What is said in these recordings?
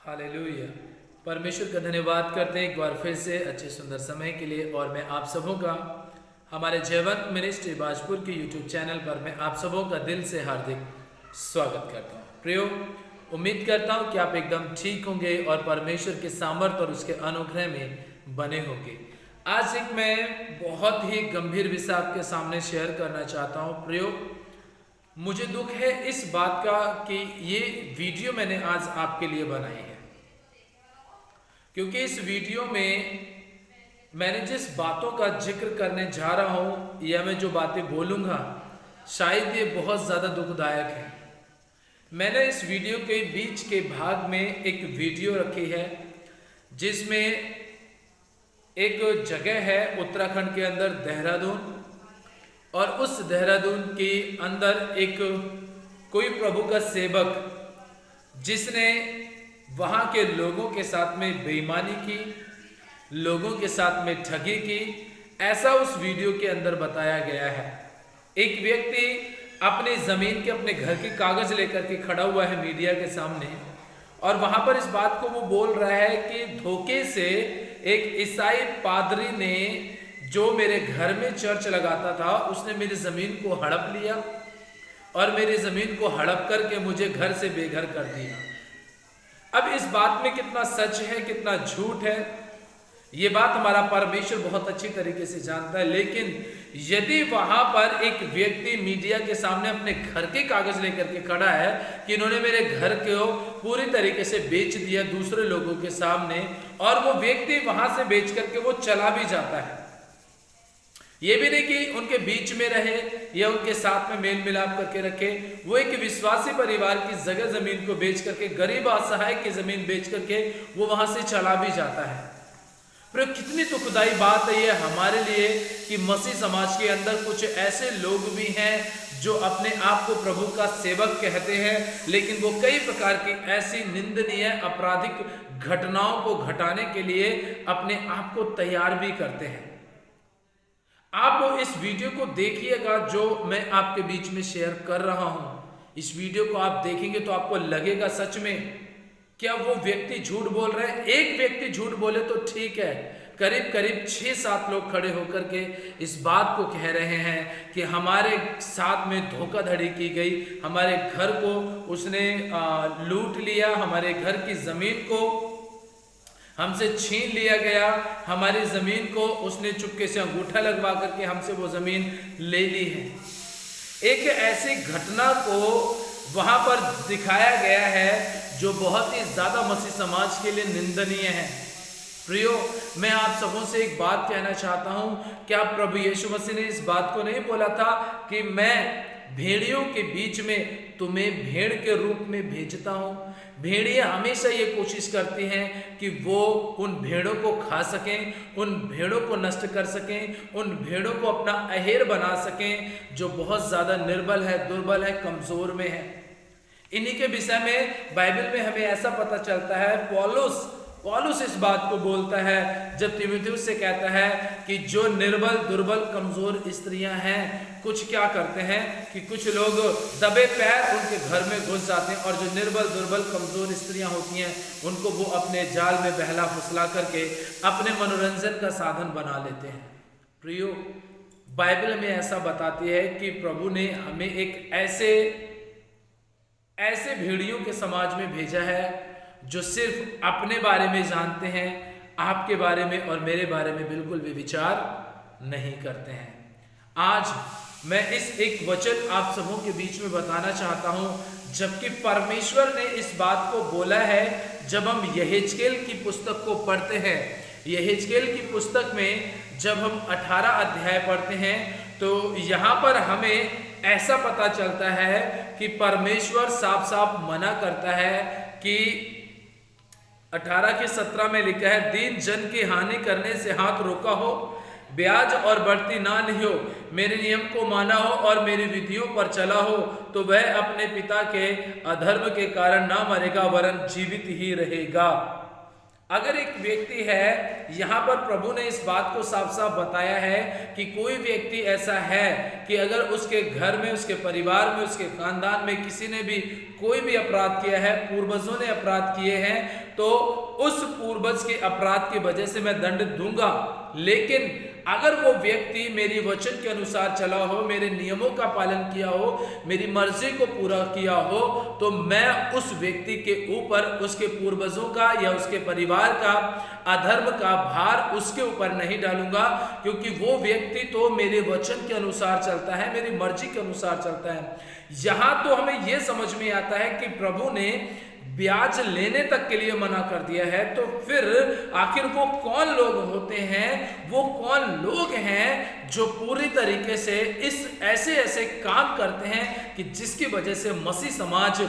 Hallelujah. परमेश्वर का धन्यवाद करते हैं एक बार फिर से अच्छे सुंदर समय के लिए। और मैं आप सबों का हमारे जयवंत मिनिस्ट्री बाजपुर के यूट्यूब चैनल पर मैं आप सबों का दिल से हार्दिक स्वागत करता हूँ। प्रियो, उम्मीद करता हूँ कि आप एकदम ठीक होंगे और परमेश्वर के सामर्थ्य और उसके अनुग्रह में बने होंगे। आज एक मैं बहुत ही गंभीर विषय आपके सामने शेयर करना चाहता हूँ। प्रियो, मुझे दुख है इस बात का कि ये वीडियो मैंने आज आपके लिए बनाई है, क्योंकि इस वीडियो में मैंने जिस बातों का जिक्र करने जा रहा हूं या मैं जो बातें बोलूंगा शायद ये बहुत ज़्यादा दुखदायक है। मैंने इस वीडियो के बीच के भाग में एक वीडियो रखी है जिसमें एक जगह है उत्तराखंड के अंदर, देहरादून, और उस देहरादून के अंदर एक कोई प्रभु का सेवक जिसने वहाँ के लोगों के साथ में बेईमानी की, लोगों के साथ में ठगी की, ऐसा उस वीडियो के अंदर बताया गया है। एक व्यक्ति अपनी ज़मीन के अपने घर के कागज़ लेकर के खड़ा हुआ है मीडिया के सामने, और वहाँ पर इस बात को वो बोल रहा है कि धोखे से एक ईसाई पादरी ने, जो मेरे घर में चर्च लगाता था, उसने मेरी ज़मीन को हड़प लिया और मेरी ज़मीन को हड़प करके मुझे घर से बेघर कर दिया। अब इस बात में कितना सच है, कितना झूठ है, ये बात हमारा परमेश्वर बहुत अच्छी तरीके से जानता है। लेकिन यदि वहां पर एक व्यक्ति मीडिया के सामने अपने घर के कागज लेकर के खड़ा है कि इन्होंने मेरे घर को पूरी तरीके से बेच दिया दूसरे लोगों के सामने, और वो व्यक्ति वहां से बेच करके वो चला भी जाता है, ये भी नहीं कि उनके बीच में रहे या उनके साथ में मेल मिलाप करके रखे, वो एक विश्वासी परिवार की जगह जमीन को बेच करके, गरीब असहाय की जमीन बेच करके वो वहां से चला भी जाता है। पर कितनी दुखदाई बात है ये हमारे लिए कि मसीह समाज के अंदर कुछ ऐसे लोग भी हैं जो अपने आप को प्रभु का सेवक कहते हैं, लेकिन वो कई प्रकार की ऐसी निंदनीय आपराधिक घटनाओं को घटाने के लिए अपने आप को तैयार भी करते हैं। आप इस वीडियो को देखिएगा जो मैं आपके बीच में शेयर कर रहा हूं। इस वीडियो को आप देखेंगे तो आपको लगेगा सच में क्या वो व्यक्ति झूठ बोल रहे हैं। एक व्यक्ति झूठ बोले तो ठीक है, करीब करीब 6-7 लोग खड़े होकर के इस बात को कह रहे हैं कि हमारे साथ में धोखाधड़ी की गई, हमारे घर को उसने लूट लिया, हमारे घर की जमीन को हमसे छीन लिया गया, हमारी जमीन को उसने चुपके से अंगूठा लगवा करके हमसे वो जमीन ले ली है। एक ऐसी घटना को वहां पर दिखाया गया है जो बहुत ही ज्यादा मसीह समाज के लिए निंदनीय है। प्रियो, मैं आप सबों से एक बात कहना चाहता हूं, क्या प्रभु यीशु मसीह ने इस बात को नहीं बोला था कि मैं भेड़ियों के बीच में तुम्हें भेड़ के रूप में भेजता हूं। भेड़ियां हमेशा ये कोशिश करती हैं कि वो उन भेड़ों को खा सकें, उन भेड़ों को नष्ट कर सकें, उन भेड़ों को अपना अहेर बना सकें जो बहुत ज़्यादा निर्बल है, दुर्बल है, कमज़ोर में है। इन्हीं के विषय में बाइबल में हमें ऐसा पता चलता है, पौलुस इस बात को बोलता है जब तीमुथियुस से कहता है कि जो निर्बल, दुर्बल, कमजोर स्त्रियां हैं, कुछ क्या करते हैं कि कुछ लोग दबे पैर उनके घर में घुस जाते हैं, और जो निर्बल, दुर्बल, कमजोर स्त्रियां होती हैं उनको वो अपने जाल में बहला फुसला करके अपने मनोरंजन का साधन बना लेते हैं। प्रियो, बाइबल में ऐसा बताती है कि प्रभु ने हमें एक ऐसे भेड़ियों के समाज में भेजा है जो सिर्फ अपने बारे में जानते हैं, आपके बारे में और मेरे बारे में बिल्कुल भी विचार नहीं करते हैं। आज मैं इस एक वचन आप सबों के बीच में बताना चाहता हूं, जबकि परमेश्वर ने इस बात को बोला है। जब हम यहेजकेल की पुस्तक को पढ़ते हैं, यहेजकेल की पुस्तक में जब हम 18 अध्याय पढ़ते हैं तो यहाँ पर हमें ऐसा पता चलता है कि परमेश्वर साफ साफ मना करता है कि 18 के 17 में लिखा है, दीन जन की हानि करने से हाथ रोका हो, ब्याज और बढ़ती ना ली हो, मेरे नियम को माना हो और मेरी विधियों पर चला हो, तो वह अपने पिता के अधर्म के कारण ना मरेगा वरन जीवित ही रहेगा। अगर एक व्यक्ति है, यहाँ पर प्रभु ने इस बात को साफ साफ बताया है कि कोई व्यक्ति ऐसा है कि अगर उसके घर में, उसके परिवार में, उसके खानदान में किसी ने भी कोई भी अपराध किया है, पूर्वजों ने अपराध किए हैं, तो उस पूर्वज के अपराध की वजह से मैं दंड दूंगा। लेकिन अगर वो व्यक्ति मेरी वचन के अनुसार चला हो, मेरे नियमों का पालन किया हो, मेरी मर्जी को पूरा किया हो, तो मैं उस व्यक्ति के ऊपर उसके पूर्वजों का या उसके परिवार का अधर्म का भार उसके ऊपर नहीं डालूंगा, क्योंकि वो व्यक्ति तो मेरे वचन के अनुसार चलता है, मेरी मर्जी के अनुसार चलता है। यहां तो हमें यह समझ में आता है कि प्रभु ने ब्याज लेने तक के लिए मना कर दिया है, तो फिर आखिर वो कौन लोग होते हैं, वो कौन लोग हैं जो पूरी तरीके से इस ऐसे काम करते हैं कि जिसकी वजह से मसीह समाज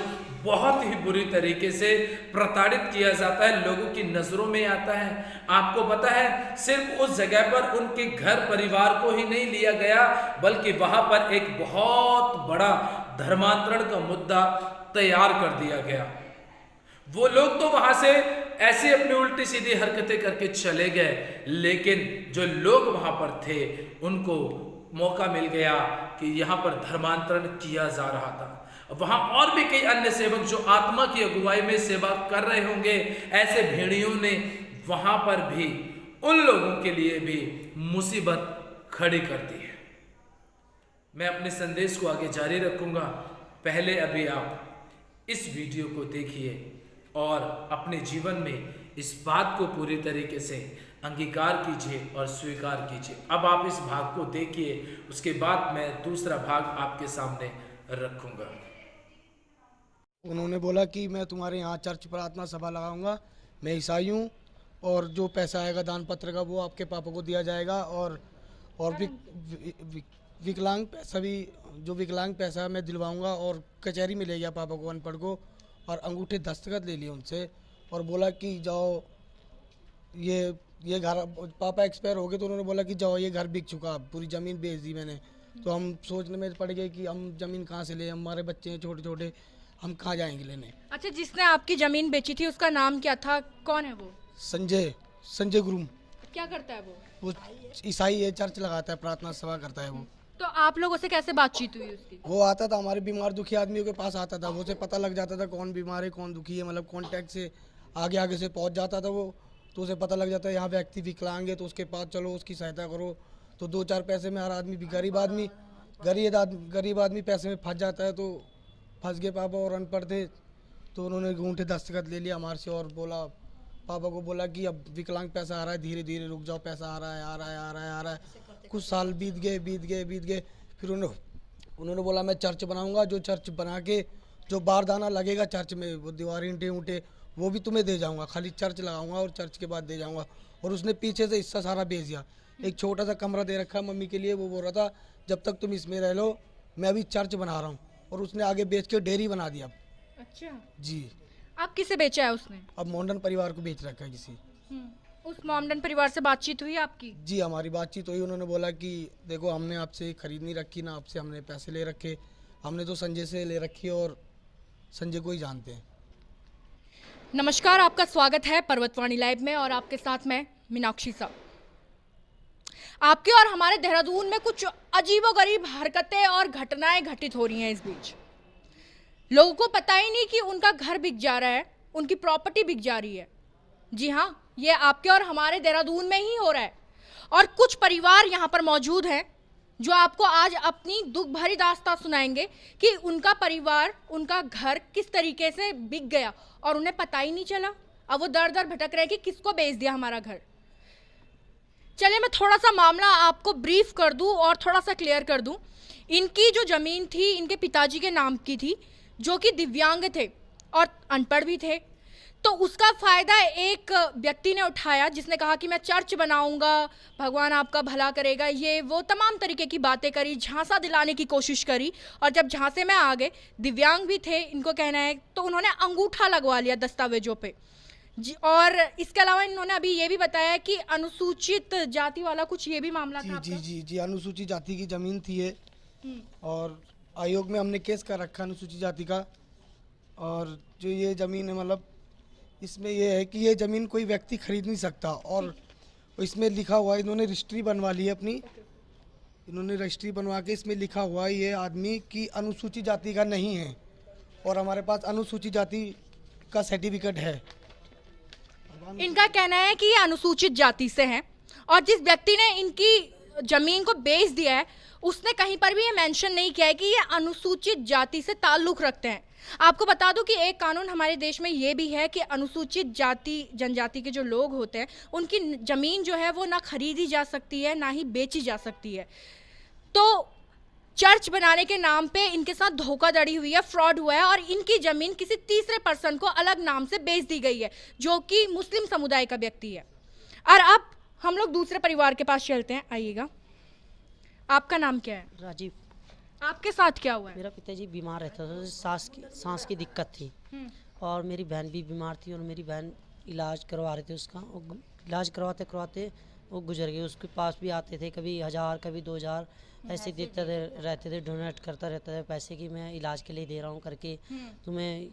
बहुत ही बुरी तरीके से प्रताड़ित किया जाता है, लोगों की नजरों में आता है। आपको पता है, सिर्फ उस जगह पर उनके घर परिवार को ही नहीं लिया गया, बल्कि वहां पर एक बहुत बड़ा धर्मांतरण का मुद्दा तैयार कर दिया गया। वो लोग तो वहां से ऐसे अपनी उल्टी सीधी हरकतें करके चले गए, लेकिन जो लोग वहां पर थे उनको मौका मिल गया कि यहां पर धर्मांतरण किया जा रहा था। वहां और भी कई अन्य सेवक जो आत्मा की अगुवाई में सेवा कर रहे होंगे, ऐसे भेड़ियों ने वहां पर भी उन लोगों के लिए भी मुसीबत खड़ी कर दी है। मैं अपने संदेश को आगे जारी रखूंगा, पहले अभी आप इस वीडियो को देखिए और अपने जीवन में इस बात को पूरी तरीके से अंगीकार कीजिए और स्वीकार कीजिए। अब आप इस भाग को देखिए, उसके बाद मैं दूसरा भाग आपके सामने रखूंगा। उन्होंने बोला कि मैं तुम्हारे यहाँ चर्च प्रार्थना सभा लगाऊंगा, मैं ईसाई हूँ, और जो पैसा आएगा दान पत्र का वो आपके पापा को दिया जाएगा, और विकलांग पैसा भी, जो विकलांग पैसा मैं दिलवाऊंगा, और कचहरी में ले गया पापा को, अनपढ़ को, और अंगूठे दस्तखत ले लिए उनसे, और बोला कि जाओ ये घर, पापा एक्सपायर हो गए तो उन्होंने बोला कि जाओ ये घर बिक चुका, पूरी ज़मीन बेच दी मैंने। तो हम सोचने में पड़ गए कि हम ज़मीन कहाँ से ले, हमारे बच्चे हैं छोटे छोटे, हम कहाँ जाएंगे लेने। अच्छा, जिसने आपकी ज़मीन बेची थी उसका नाम क्या था, कौन है वो? संजय गुरु। क्या करता है वो ईसाई है, चर्च लगाता है, प्रार्थना सभा करता है वो। तो आप लोगों से कैसे बातचीत हुई उसकी? वो आता था हमारे बीमार दुखी आदमियों के पास आता था, वो उसे पता लग जाता था कौन बीमार है कौन दुखी है, मतलब कॉन्टैक्ट से आगे से पहुंच जाता था वो, तो उसे पता लग जाता है यहाँ व्यक्ति विकलांग है तो उसके पास चलो, उसकी सहायता करो। तो 2-4 पैसे में हर आदमी भी, गरीब आदमी पैसे में फंस जाता है, तो फंस गए पापा, और अनपढ़ थे तो उन्होंने अंगूठे दस्तखत ले लिया हमारे से, और बोला, पापा को बोला कि अब विकलांग पैसा आ रहा है, धीरे धीरे रुक जाओ, पैसा आ रहा है। कुछ साल बीत गए। फिर उन्होंने बोला मैं चर्च बनाऊंगा, जो चर्च बना के जो बारदाना लगेगा चर्च में, वो दीवारें ईंटें वो भी तुम्हें दे जाऊंगा, खाली चर्च लगाऊंगा और चर्च के बाद दे जाऊंगा। और उसने पीछे से हिस्सा सारा बेच दिया। एक छोटा सा कमरा दे रखा मम्मी के लिए, वो बोल रहा था जब तक तुम इसमें रह लो, मैं अभी चर्च बना रहा हूँ, और उसने आगे बेच के डेयरी बना दिया। अच्छा जी। आप किसे बेचा है उसने? अब मोंडन परिवार को बेच रखा है किसी। उस मोमडन परिवार से बातचीत हुई आपकी? जी, हमारी बातचीत हुई। उन्होंने बोला कि देखो हमने आपसे खरीद नहीं रखी ना, आपसे हमने पैसे ले रखे, हमने तो संजय से ले रखी है, और संजय को ही जानते हैं। नमस्कार, आपका स्वागत है पर्वतवाणी लाइव में, और आपके साथ मैं मीनाक्षी साहब। आपके और हमारे देहरादून में कुछ अजीबोगरीब हरकतें और घटनाएं घटित हो रही हैं इस बीच। लोगों को पता ही नहीं कि उनका घर बिक जा रहा है, उनकी प्रॉपर्टी बिक जा रही है। जी हाँ, ये आपके और हमारे देहरादून में ही हो रहा है। और कुछ परिवार यहाँ पर मौजूद हैं जो आपको आज अपनी दुख भरी दास्तां सुनाएंगे कि उनका परिवार, उनका घर किस तरीके से बिक गया और उन्हें पता ही नहीं चला। अब वो दर दर भटक रहे हैं कि किसको बेच दिया हमारा घर। चलिए मैं थोड़ा सा मामला आपको ब्रीफ कर दूं और थोड़ा सा क्लियर कर दूं। इनकी जो ज़मीन थी इनके पिताजी के नाम की थी, जो कि दिव्यांग थे और अनपढ़ भी थे। तो उसका फ़ायदा एक व्यक्ति ने उठाया जिसने कहा कि मैं चर्च बनाऊंगा, भगवान आपका भला करेगा, ये वो तमाम तरीके की बातें करी, झांसा दिलाने की कोशिश करी। और जब झांसे में आ गए, दिव्यांग भी थे इनको कहना है, तो उन्होंने अंगूठा लगवा लिया दस्तावेजों पे जी। और इसके अलावा इन्होंने अभी ये भी बताया कि अनुसूचित जाति वाला कुछ ये भी मामला था। जी, अनुसूचित जाति की ज़मीन थी ये, और आयोग में हमने केस कर रखा अनुसूचित जाति का। और जो ये ज़मीन है, मतलब इसमें ये है कि ये ज़मीन कोई व्यक्ति खरीद नहीं सकता, और इसमें लिखा हुआ है, इन्होंने रजिस्ट्री बनवा ली है अपनी, इन्होंने रजिस्ट्री बनवा के इसमें लिखा हुआ है ये आदमी की अनुसूचित जाति का नहीं है, और हमारे पास अनुसूचित जाति का सर्टिफिकेट है। इनका कहना है कि ये अनुसूचित जाति से हैं और जिस व्यक्ति ने इनकी जमीन को बेच दिया है उसने कहीं पर भी ये मेंशन नहीं किया है कि ये अनुसूचित जाति से ताल्लुक रखते हैं। आपको बता दूं कि एक कानून हमारे देश में ये भी है कि अनुसूचित जाति जनजाति के जो लोग होते हैं उनकी जमीन जो है वो ना खरीदी जा सकती है ना ही बेची जा सकती है। तो चर्च बनाने के नाम पे इनके साथ धोखाधड़ी हुई है, फ्रॉड हुआ है और इनकी जमीन किसी तीसरे पर्सन को अलग नाम से बेच दी गई है जो कि मुस्लिम समुदाय का व्यक्ति है। और अब हम लोग दूसरे परिवार के पास चलते हैं, आइएगा। आपका नाम क्या है? राजीव। आपके साथ क्या हुआ है? मेरा पिताजी बीमार रहता था, सांस की दिक्कत थी और मेरी बहन भी बीमार थी और मेरी बहन इलाज करवा रहे थे उसका, और इलाज करवाते करवाते वो गुजर गए। उसके पास भी आते थे, कभी 1000 कभी 2000 ऐसे देते रहते थे, डोनेट करता रहता था पैसे की मैं इलाज के लिए दे रहा हूँ करके तुम्हें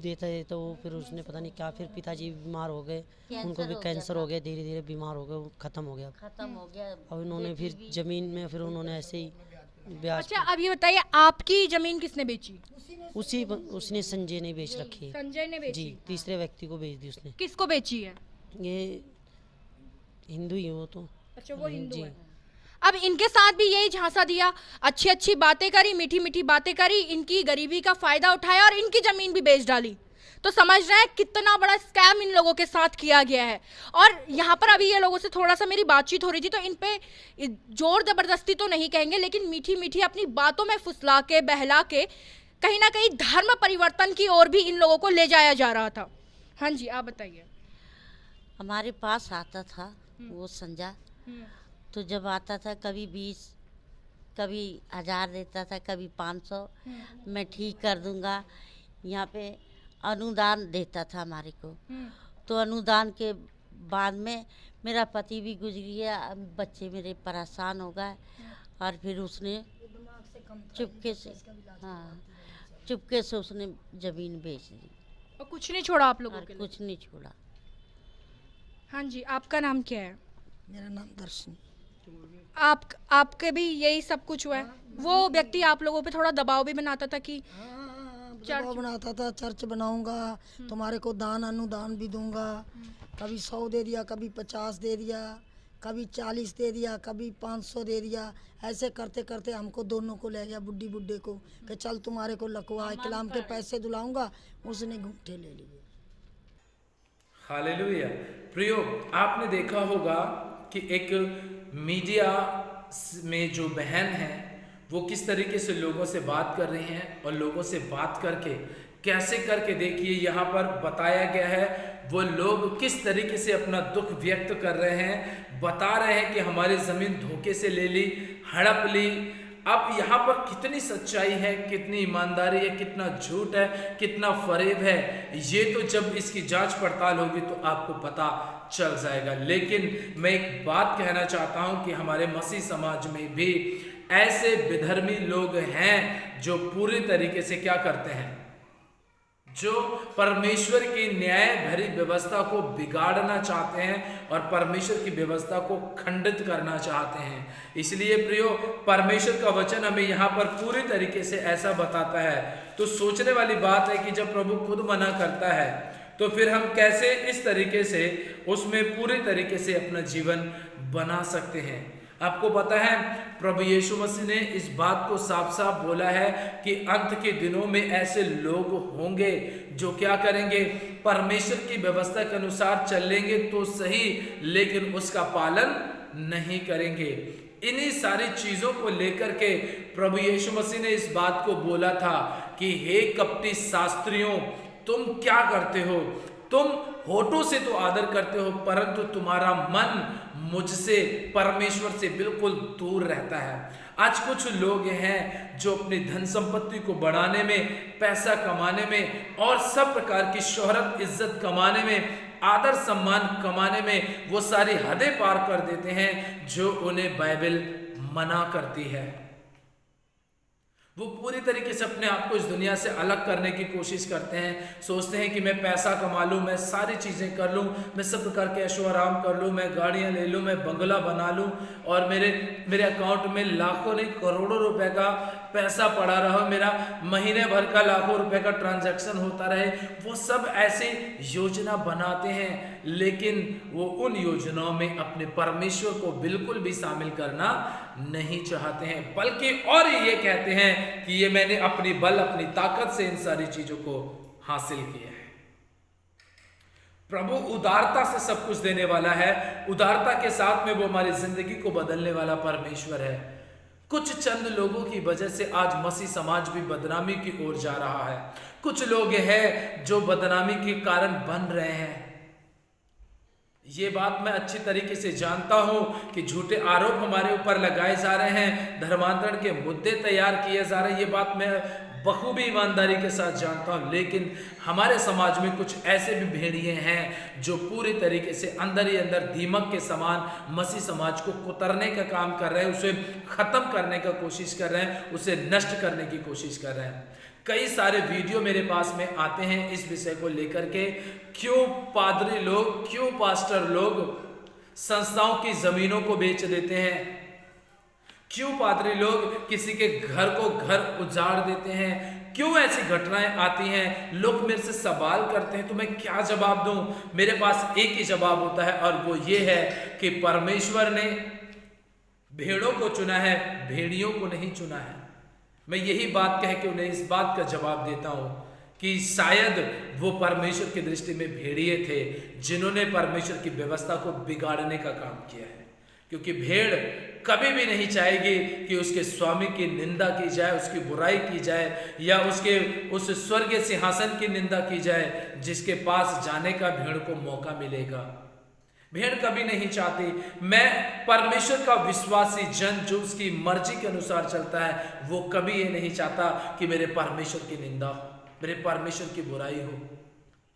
देता है। तो फिर उसने पता नहीं क्या, फिर पिताजी बीमार हो गए, उनको भी कैंसर हो गया, धीरे धीरे बीमार हो गए, वो ख़त्म हो गया। अब उन्होंने फिर ज़मीन में फिर उन्होंने ऐसे ही ब्याज। अच्छा, अब ये बताइए आपकी जमीन किसने बेची? उसने संजय ने बेच रखी है। संजय ने बेची? जी, तीसरे व्यक्ति को बेच दी उसने। किसको बेची है? ये हिंदू ही है वो तो। अच्छा, वो हिंदू जी। है। अब इनके साथ भी यही झांसा दिया, अच्छी अच्छी बातें करी, मीठी मीठी बातें करी, इनकी गरीबी का फायदा उठाया और इनकी जमीन भी बेच डाली। तो समझ रहे हैं कितना बड़ा स्कैम इन लोगों के साथ किया गया है। और यहाँ पर अभी ये लोगों से थोड़ा सा मेरी बातचीत हो रही थी तो इन पे जोर जबरदस्ती तो नहीं कहेंगे, लेकिन मीठी मीठी अपनी बातों में फुसला के बहला के कहीं ना कहीं धर्म परिवर्तन की ओर भी इन लोगों को ले जाया जा रहा था। हाँ जी, आप बताइए। हमारे पास आता था वो संजा, तो जब आता था कभी 20 कभी 1000 देता था, कभी 500, मैं ठीक कर दूंगा। यहाँ पे अनुदान देता था हमारे को, तो अनुदान के बाद में मेरा पति भी गुजर गया, बच्चे मेरे परेशान हो गए और फिर उसने चुपके से, हाँ चुपके से उसने ज़मीन बेच दी और कुछ नहीं छोड़ा आप लोगों और के लिए? कुछ नहीं छोड़ा। हाँ जी, आपका नाम क्या है? मेरा नाम दर्शन। आपके भी यही सब कुछ हुआ है? वो व्यक्ति आप लोगों पे थोड़ा दबाव भी बनाता था कि दबाव बनाता था, चर्च बनाऊंगा, तुम्हारे को दान अनुदान भी दूंगा। कभी 100 दे दिया, कभी 50 दे दिया, कभी 40 दे दिया, कभी 500 दे दिया। ऐसे करते करते हमको दोनों को ले गया, बुड्ढे को, कि चल तुम्हारे को लकवा इकलाम के पैसे दिलाऊंगा। उसने घूंघटे ले लिए। हालेलुया। प्रियो, आपने देखा होगा कि एक मीडिया में जो बहन है वो किस तरीके से लोगों से बात कर रही हैं और लोगों से बात करके कैसे करके देखिए यहाँ पर बताया गया है वो लोग किस तरीके से अपना दुख व्यक्त कर रहे हैं, बता रहे हैं कि हमारी ज़मीन धोखे से ले ली, हड़प ली। अब यहाँ पर कितनी सच्चाई है, कितनी ईमानदारी है, कितना झूठ है, कितना फरेब है, ये तो जब इसकी जांच पड़ताल होगी तो आपको पता चल जाएगा। लेकिन मैं एक बात कहना चाहता हूँ कि हमारे मसीह समाज में भी ऐसे विधर्मी लोग हैं जो पूरी तरीके से क्या करते हैं, जो परमेश्वर की न्याय भरी व्यवस्था को बिगाड़ना चाहते हैं और परमेश्वर की व्यवस्था को खंडित करना चाहते हैं। इसलिए प्रियो, परमेश्वर का वचन हमें यहाँ पर पूरी तरीके से ऐसा बताता है। तो सोचने वाली बात है कि जब प्रभु खुद मना करता है तो फिर हम कैसे इस तरीके से उसमें पूरी तरीके से अपना जीवन बना सकते हैं। आपको पता है प्रभु यीशु मसीह ने इस बात को साफ साफ बोला है कि अंत के दिनों में ऐसे लोग होंगे जो क्या करेंगे, परमेश्वर की व्यवस्था के अनुसार चलेंगे तो सही, लेकिन उसका पालन नहीं करेंगे। इन्हीं सारी चीजों को लेकर के प्रभु यीशु मसीह ने इस बात को बोला था कि हे कपटी शास्त्रियों, तुम क्या करते हो, तुम होठों से तो आदर करते हो परंतु तुम्हारा मन मुझसे, परमेश्वर से बिल्कुल दूर रहता है। आज कुछ लोग हैं जो अपनी धन संपत्ति को बढ़ाने में, पैसा कमाने में और सब प्रकार की शोहरत इज्जत कमाने में, आदर सम्मान कमाने में वो सारी हदें पार कर देते हैं जो उन्हें बाइबल मना करती है। वो पूरी तरीके से अपने आप को इस दुनिया से अलग करने की कोशिश करते हैं। सोचते हैं कि मैं पैसा कमा लूँ, मैं सारी चीज़ें कर लूँ, मैं सब प्रकार के ऐशो आराम कर लूँ, मैं गाड़ियाँ ले लूँ, मैं बंगला बना लूँ और मेरे अकाउंट में लाखों नहीं करोड़ों रुपए का पैसा पड़ा रहा, मेरा महीने भर का लाखों रुपए का ट्रांजैक्शन होता रहे। वो सब ऐसी योजना बनाते हैं, लेकिन वो उन योजनाओं में अपने परमेश्वर को बिल्कुल भी शामिल करना नहीं चाहते हैं, बल्कि और ये कहते हैं कि ये मैंने अपनी बल अपनी ताकत से इन सारी चीजों को हासिल किया है। प्रभु उदारता से सब कुछ देने वाला है, उदारता के साथ में वो हमारी जिंदगी को बदलने वाला परमेश्वर है। कुछ चंद लोगों की वजह से आज मसीह समाज भी बदनामी की ओर जा रहा है। कुछ लोग हैं जो बदनामी के कारण बन रहे हैं। ये बात मैं अच्छी तरीके से जानता हूं कि झूठे आरोप हमारे ऊपर लगाए जा रहे हैं, धर्मांतरण के मुद्दे तैयार किए जा रहे हैं, ये बात मैं बखूबी ईमानदारी के साथ जानता हूं। लेकिन हमारे समाज में कुछ ऐसे भी भेड़िए हैं जो पूरी तरीके से अंदर ही अंदर दीमक के समान मसीह समाज को कुतरने का काम कर रहे हैं, उसे खत्म करने का कोशिश कर रहे हैं, उसे नष्ट करने की कोशिश कर रहे हैं। कई सारे वीडियो मेरे पास में आते हैं इस विषय को लेकर के, क्यों पादरी लोग, क्यों पास्टर लोग संस्थाओं की जमीनों को बेच देते हैं, क्यों पादरी लोग किसी के घर को घर उजाड़ देते हैं, क्यों ऐसी घटनाएं आती हैं। लोग मेरे से सवाल करते हैं तो मैं क्या जवाब दूं। मेरे पास एक ही जवाब होता है और वो ये है कि परमेश्वर ने भेड़ों को चुना है, भेड़ियों को नहीं चुना है। मैं यही बात कह के उन्हें इस बात का जवाब देता हूं कि शायद वो परमेश्वर की दृष्टि में भेड़िए थे जिन्होंने परमेश्वर की व्यवस्था को बिगाड़ने का काम किया है। क्योंकि भेड़ कभी भी नहीं चाहेगी कि उसके स्वामी की निंदा की जाए, उसकी बुराई की जाए, या उस स्वर्गीय सिंहासन की निंदा की जाए जिसके पास जाने का भेड़ को मौका मिलेगा। भेड़ कभी नहीं चाहती। मैं परमेश्वर का विश्वासी जन जो उसकी मर्जी के अनुसार चलता है, वो कभी ये नहीं चाहता कि मेरे परमेश्वर की निंदा हो, मेरे परमेश्वर की बुराई हो।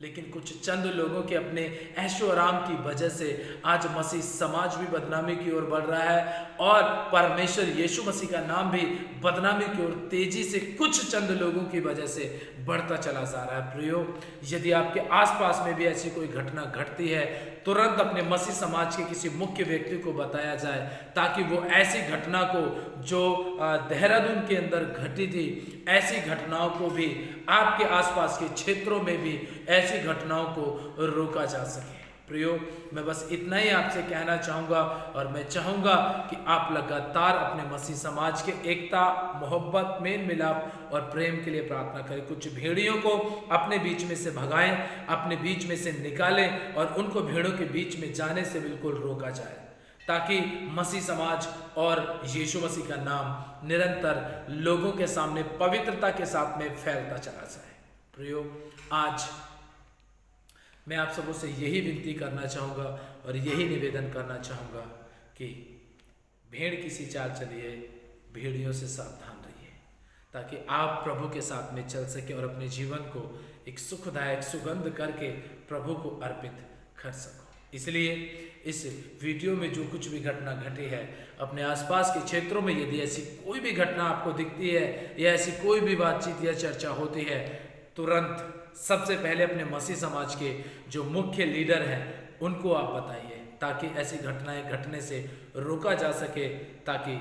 लेकिन कुछ चंद लोगों के अपने ऐशो आराम की वजह से आज मसीह समाज भी बदनामी की ओर बढ़ रहा है और परमेश्वर यीशु मसीह का नाम भी बदनामी की ओर तेजी से कुछ चंद लोगों की वजह से बढ़ता चला जा रहा है। प्रियो, यदि आपके आसपास में भी ऐसी कोई घटना घटती है, तुरंत अपने मसीह समाज के किसी मुख्य व्यक्ति को बताया जाए ताकि वो ऐसी घटना को जो देहरादून के अंदर घटी थी, ऐसी घटनाओं को भी आपके आसपास के क्षेत्रों में भी ऐसी घटनाओं को रोका जा सके। प्रियो, मैं बस इतना ही आपसे कहना चाहूँगा और मैं चाहूँगा कि आप लगातार अपने मसीह समाज के एकता, मोहब्बत, मेल मिलाप और प्रेम के लिए प्रार्थना करें। कुछ भेड़ियों को अपने बीच में से भगाएं, अपने बीच में से निकालें और उनको भेड़ों के बीच में जाने से बिल्कुल रोका जाए, ताकि मसीह समाज और यीशु मसीह का नाम निरंतर लोगों के सामने पवित्रता के साथ में फैलता चला जाए। प्रियो, आज मैं आप सबों से यही विनती करना चाहूँगा और यही निवेदन करना चाहूँगा कि भेड़ किसी चाल चलिए, भेड़ियों से सावधान रहिए, ताकि आप प्रभु के साथ में चल सके और अपने जीवन को एक सुखदायक सुगंध करके प्रभु को अर्पित कर सको। इसलिए इस वीडियो में जो कुछ भी घटना घटी है, अपने आसपास के क्षेत्रों में यदि ऐसी कोई भी घटना आपको दिखती है या ऐसी कोई भी बातचीत या चर्चा होती है, तुरंत सबसे पहले अपने मसीह समाज के जो मुख्य लीडर हैं उनको आप बताइए, ताकि ऐसी घटनाएं घटने से रोका जा सके, ताकि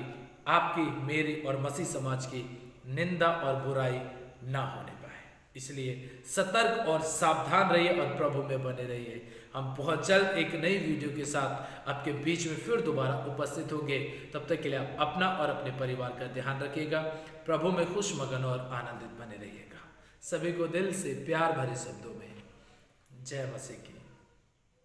आपकी, मेरी और मसीह समाज की निंदा और बुराई ना होने पाए। इसलिए सतर्क और सावधान रहिए और प्रभु में बने रहिए। हम बहुत जल्द एक नई वीडियो के साथ आपके बीच में फिर दोबारा उपस्थित होंगे। तब तक के लिए आप अपना और अपने परिवार का ध्यान रखिएगा। प्रभु में खुश, मगन और आनंदित बने रहिएगा। सभी को दिल से प्यार भरे शब्दों में जय मसीह की।